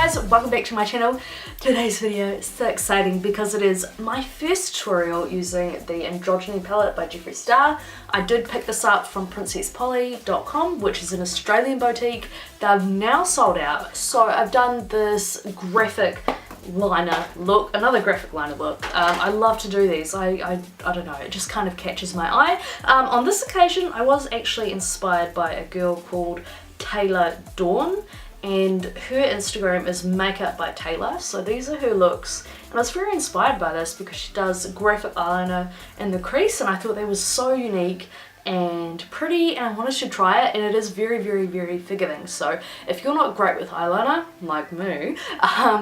guys, welcome back to my channel. Today's video is so exciting because it is my first tutorial using the Androgyny palette by Jeffree. I did pick this up from princesspolly.com, which is an Australian boutique. They've now sold out, so I've done this graphic liner look, another graphic liner look. I love to do these. I don't know, it just kind of catches my eye. On this occasion I was actually inspired by a girl called Taylor Dawn, and her Instagram is Makeup by Taylor, so these are her looks, and I was very inspired by this because she does graphic eyeliner in the crease, and I thought they were so unique and pretty, and I wanted to try it, and it is very, very, very forgiving. So if you're not great with eyeliner like me,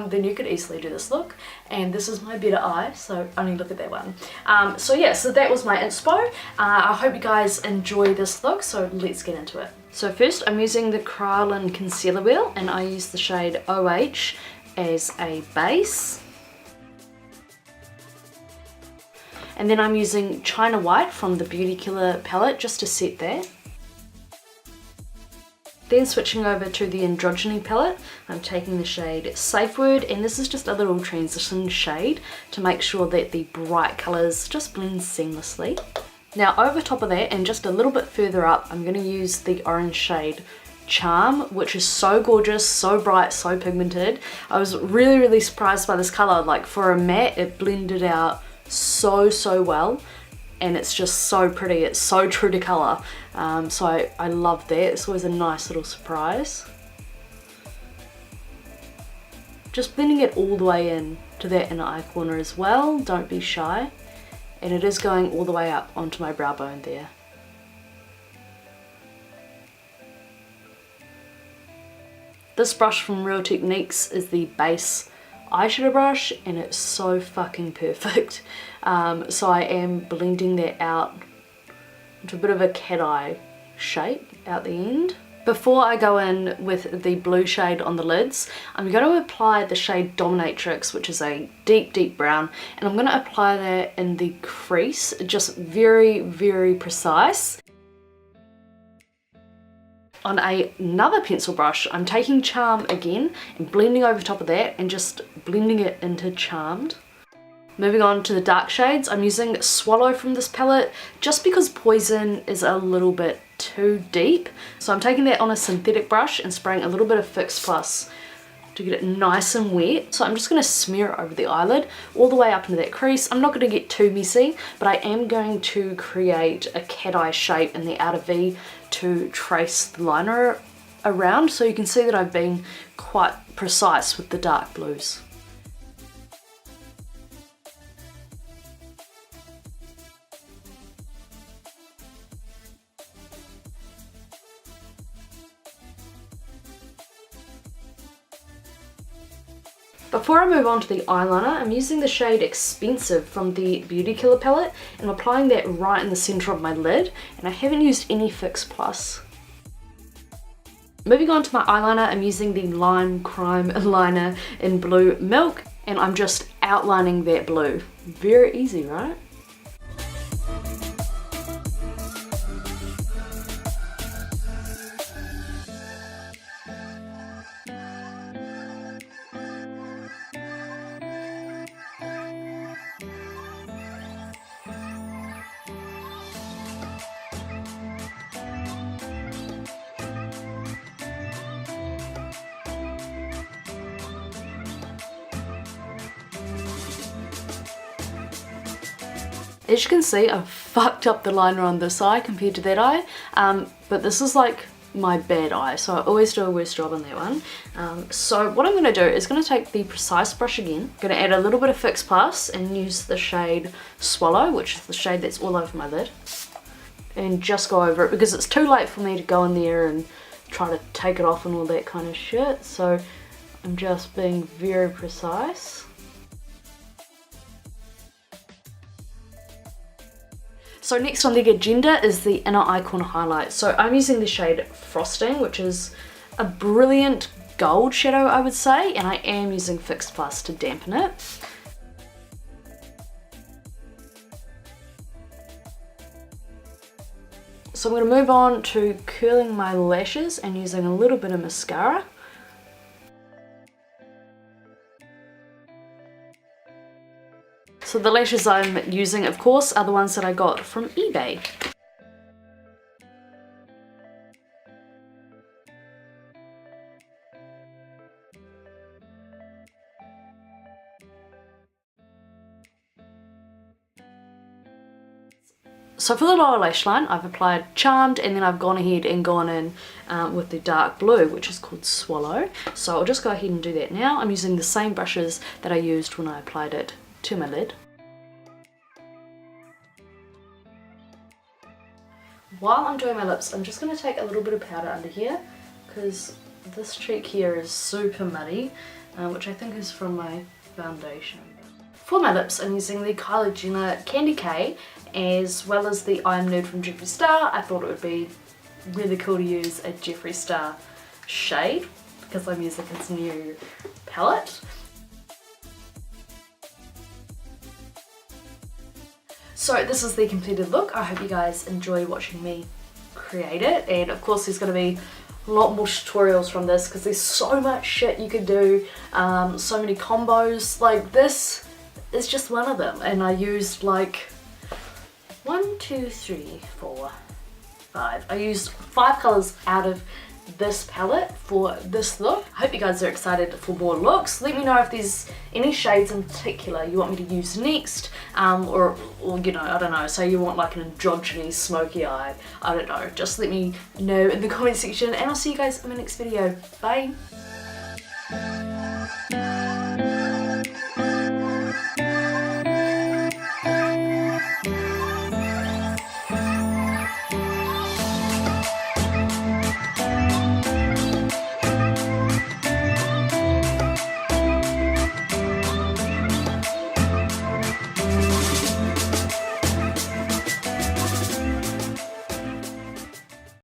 then you could easily do this look, and this is my better eye, so only look at that one. So yeah, so that was my inspo. I hope you guys enjoy this look, so let's get into it. So first I'm using the Kryolan concealer wheel, and I use the shade OH as a base. And then I'm using China White from the Beauty Killer palette just to set that. Then switching over to the Androgyny palette, I'm taking the shade Safe Word, and this is just a little transition shade to make sure that the bright colours just blend seamlessly. Now over top of that, and just a little bit further up, I'm going to use the orange shade Charm, which is so gorgeous, so bright, so pigmented. I was really, really surprised by this colour. Like, for a matte, it blended out so well, and it's just so pretty. It's so true to colour, so I love that. It's always a nice little surprise. Just blending it all the way in to that inner eye corner as well, don't be shy, and it is going all the way up onto my brow bone there. This brush from Real Techniques is the base eyeshadow brush, and it's so fucking perfect. So I am blending that out into a bit of a cat eye shape out the end. Before I go in with the blue shade on the lids, I'm going to apply the shade Dominatrix, which is a deep brown, and I'm going to apply that in the crease, just very, very precise. On another pencil brush, I'm taking Charm again and blending over top of that and just blending it into Charmed. Moving on to the dark shades, I'm using Swallow from this palette just because Poison is a little bit too deep. So I'm taking that on a synthetic brush and spraying a little bit of Fix Plus to get it nice and wet. So I'm just going to smear it over the eyelid all the way up into that crease. I'm not going to get too messy, but I am going to create a cat eye shape in the outer V to trace the liner around, so you can see that I've been quite precise with the dark blues. Before I move on to the eyeliner, I'm using the shade Expensive from the Beauty Killer palette, and I'm applying that right in the centre of my lid, and I haven't used any Fix Plus. Moving on to my eyeliner, I'm using the Lime Crime liner in Blue Milk, and I'm just outlining that blue. Very easy, right? As you can see, I've fucked up the liner on this eye compared to that eye, but this is like my bad eye, so I always do a worse job on that one. So what I'm going to do is going to take the Precise brush again, going to add a little bit of Fix Plus and use the shade Swallow, which is the shade that's all over my lid, and just go over it because it's too late for me to go in there and try to take it off and all that kind of shit, so I'm just being very precise. So next on the agenda is the inner eye corner highlight. So I'm using the shade Frosting, which is a brilliant gold shadow, I would say, and I am using Fix Plus to dampen it. So I'm going to move on to curling my lashes and using a little bit of mascara. So the lashes I'm using, of course, are the ones that I got from eBay. So for the lower lash line, I've applied Charmed, and then I've gone ahead and gone in with the dark blue, which is called Swallow. So I'll just go ahead and do that now. I'm using the same brushes that I used when I applied it to my lid. While I'm doing my lips, I'm just going to take a little bit of powder under here, because this cheek here is super muddy, which I think is from my foundation. For my lips, I'm using the Kylie Jenner Candy K, as well as the I Am Nude from Jeffree Star. I thought it would be really cool to use a Jeffree Star shade, because I'm using his new palette. So this is the completed look. I hope you guys enjoy watching me create it, and of course there's going to be a lot more tutorials from this, because there's so much shit you can do, so many combos. Like, this is just one of them, and I used like 1, 2, 3, 4, 5. I used 5 colours out of this palette for this look. I hope you guys are excited for more looks. Let me know if there's any shades in particular you want me to use next, or you know, I don't know, say you want like an androgyny smoky eye, I don't know, just let me know in the comment section, and I'll see you guys in my next video. Bye!